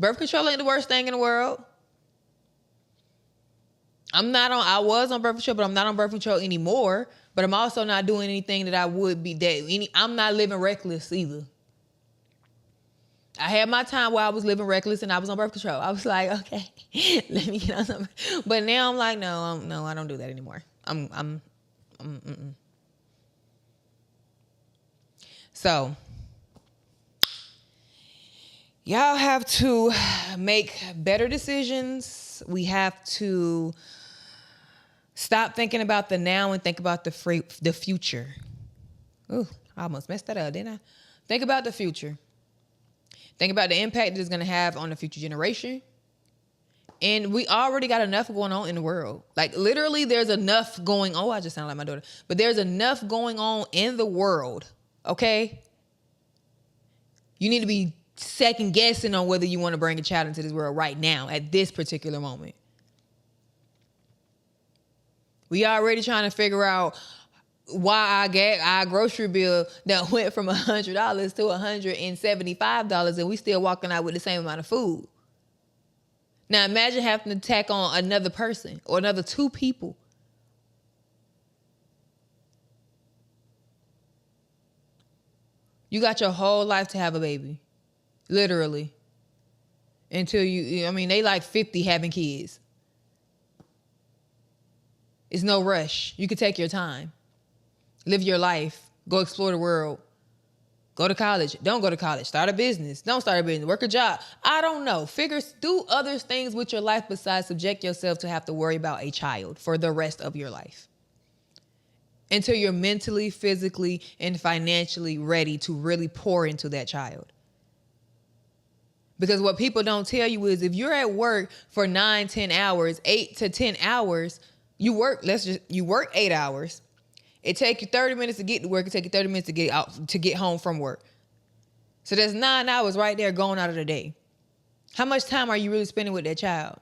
Birth control ain't the worst thing in the world. I was on birth control, but I'm not on birth control anymore. But I'm also not doing anything that I would be, I'm not living reckless either. I had my time where I was living reckless and I was on birth control. I was like, okay, let me get on something. But now I'm like, no, I don't do that anymore. So, y'all have to make better decisions. We have to stop thinking about the now and think about the future. Ooh, I almost messed that up, didn't I? Think about the future. Think about the impact that it's going to have on the future generation. And we already got enough going on in the world. Like, literally, there's enough going on. Oh, I just sound like my daughter. But there's enough going on in the world, okay? You need to be second guessing on whether you want to bring a child into this world right now, at this particular moment. We already trying to figure out why our grocery bill that went from $100 to $175, and we still walking out with the same amount of food. Now imagine having to tack on another person or another two people. You got your whole life to have a baby. Literally. Until they like 50 having kids. It's no rush. You can take your time. Live your life. Go explore the world. Go to college. Don't go to college. Start a business. Don't start a business. Work a job. I don't know. Do other things with your life besides subject yourself to have to worry about a child for the rest of your life. Until you're mentally, physically, and financially ready to really pour into that child. Because what people don't tell you is if you're at work for 9, 10 hours, 8 to 10 hours, you work 8 hours. It takes you 30 minutes to get to work. It takes you 30 minutes to get home from work. So that's 9 hours right there going out of the day. How much time are you really spending with that child?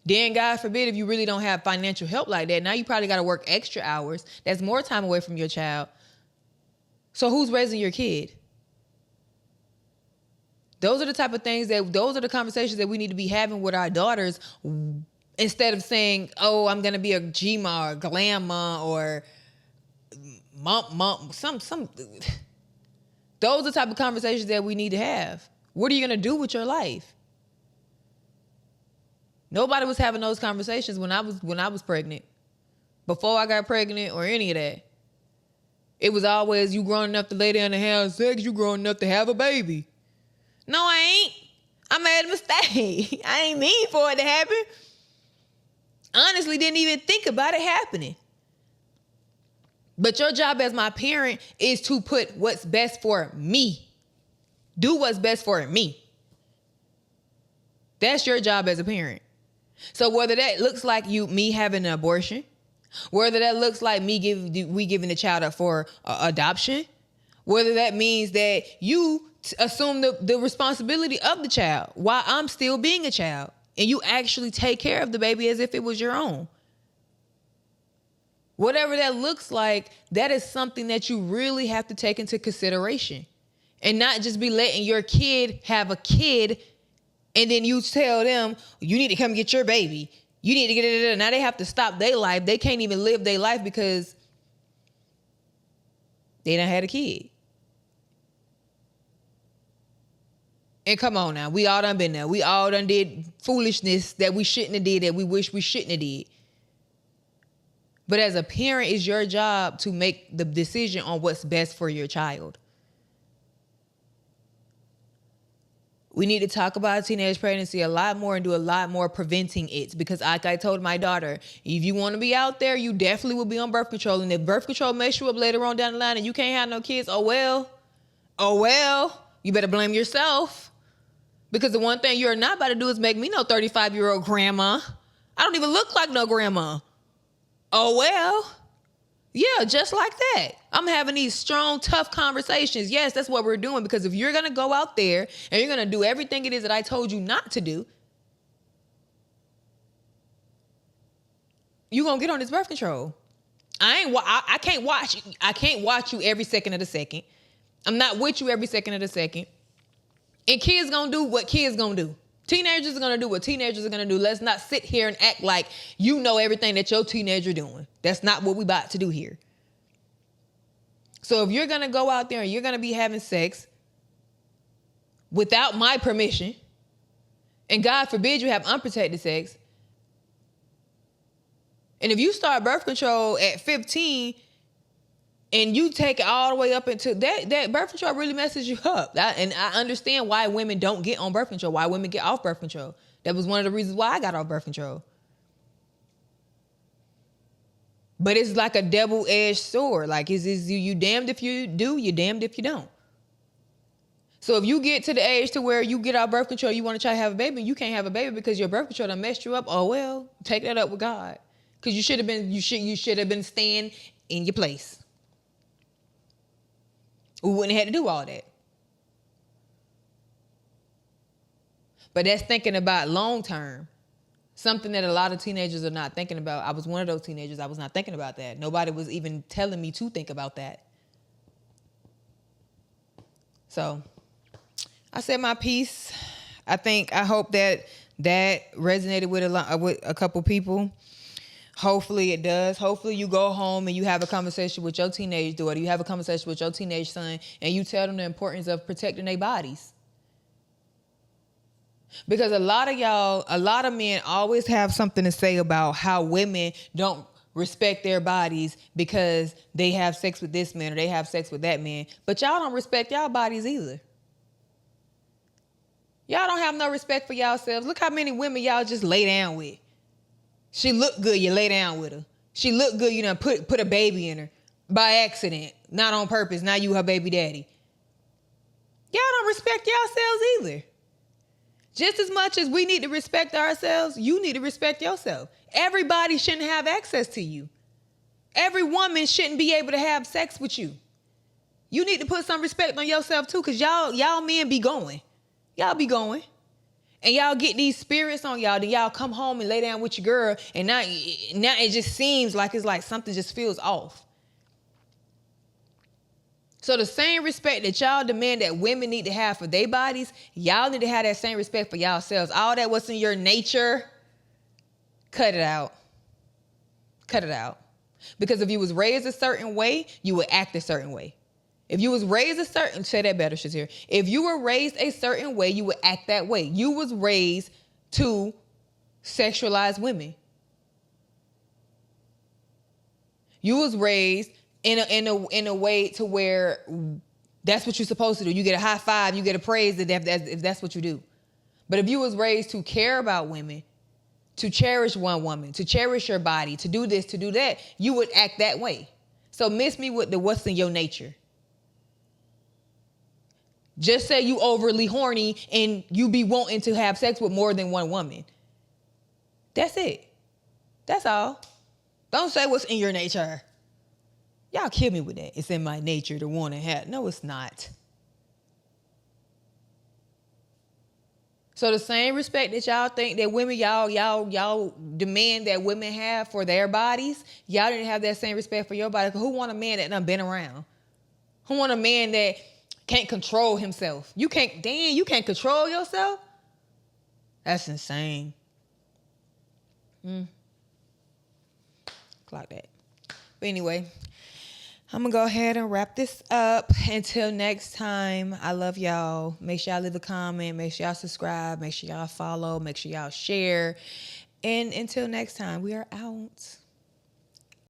Then God forbid if you really don't have financial help like that, now you probably got to work extra hours. That's more time away from your child. So who's raising your kid? Those are the type of those are the conversations that we need to be having with our daughters. Instead of saying, oh, I'm going to be a G-ma or glam-ma or mom, some. Those are the type of conversations that we need to have. What are you going to do with your life? Nobody was having those conversations when I was pregnant. Before I got pregnant or any of that. It was always, you grown enough to lay down and have sex, you grown enough to have a baby. No, I ain't. I made a mistake. I ain't mean for it to happen. Honestly, didn't even think about it happening. But your job as my parent is to put what's best for me. Do what's best for me. That's your job as a parent. So whether that looks like me having an abortion, whether that looks like we giving the child up for adoption, whether that means that you assume the responsibility of the child while I'm still being a child. And you actually take care of the baby as if it was your own. Whatever that looks like, that is something that you really have to take into consideration. And not just be letting your kid have a kid and then you tell them, you need to come get your baby. You need to get it. Now they have to stop their life. They can't even live their life because they done had a kid. And come on now, we all done been there. We all done did foolishness that we shouldn't have did, that we wish we shouldn't have did. But as a parent, it's your job to make the decision on what's best for your child. We need to talk about teenage pregnancy a lot more and do a lot more preventing it. Because like I told my daughter, if you want to be out there, you definitely will be on birth control. And if birth control messes you up later on down the line and you can't have no kids, oh well, you better blame yourself. Because the one thing you're not about to do is make me no 35-year-old grandma. I don't even look like no grandma. Oh, well. Yeah, just like that. I'm having these strong, tough conversations. Yes, that's what we're doing. Because if you're going to go out there and you're going to do everything it is that I told you not to do, you're going to get on this birth control. I can't watch you every second of the second. I'm not with you every second of the second. And kids gonna do what kids gonna do. Teenagers are gonna do what teenagers are gonna do. Let's not sit here and act like you know everything that your teenager doing. That's not what we about to do here. So if you're gonna go out there and you're gonna be having sex without my permission, and God forbid you have unprotected sex, and if you start birth control at 15 and you take it all the way up into that birth control really messes you up. And I understand why women don't get on birth control, why women get off birth control. That was one of the reasons why I got off birth control. But it's like a double-edged sword. Like, is you damned if you do, you damned if you don't. So if you get to the age to where you get off birth control, you want to try to have a baby, you can't have a baby because your birth control done messed you up. Oh well, take that up with God. Because you should have been staying in your place. We wouldn't have had to do all that. But that's thinking about long term. Something that a lot of teenagers are not thinking about. I was one of those teenagers. I was not thinking about that. Nobody was even telling me to think about that. So I said my piece. I hope that resonated with a couple people. Hopefully it does. Hopefully you go home and you have a conversation with your teenage daughter. You have a conversation with your teenage son and you tell them the importance of protecting their bodies. Because a lot of men always have something to say about how women don't respect their bodies because they have sex with this man or they have sex with that man. But y'all don't respect y'all bodies either. Y'all don't have no respect for yourselves. Look how many women y'all just lay down with. She look good, you lay down with her. She look good, you done put a baby in her by accident, not on purpose. Now you her baby daddy. Y'all don't respect yourselves either. Just as much as we need to respect ourselves, you need to respect yourself. Everybody shouldn't have access to you. Every woman shouldn't be able to have sex with you. You need to put some respect on yourself too, because y'all men be going. Y'all be going. And y'all get these spirits on y'all, then y'all come home and lay down with your girl, and now it just seems like it's like something just feels off. So the same respect that y'all demand that women need to have for their bodies, y'all need to have that same respect for yourselves. All that what's in your nature, cut it out. Cut it out. Because if you was raised a certain way, you would act a certain way. If you was raised say that better, Shazir. If you were raised a certain way, you would act that way. You was raised to sexualize women. You was raised in a way to where that's what you're supposed to do. You get a high five, you get a praise if that's what you do. But if you was raised to care about women, to cherish one woman, to cherish your body, to do this, to do that, you would act that way. So miss me with the what's in your nature. Just say you overly horny and you be wanting to have sex with more than one woman. That's it. That's all. Don't say what's in your nature. Y'all kill me with that. It's in my nature to want to have. No, it's not. So the same respect that y'all think that women, y'all demand that women have for their bodies, y'all didn't have that same respect for your body. Who want a man that done been around? Who want a man that can't control himself? You can't control yourself? That's insane. Clock that. But anyway, I'm going to go ahead and wrap this up. Until next time, I love y'all. Make sure y'all leave a comment. Make sure y'all subscribe. Make sure y'all follow. Make sure y'all share. And until next time, we are out.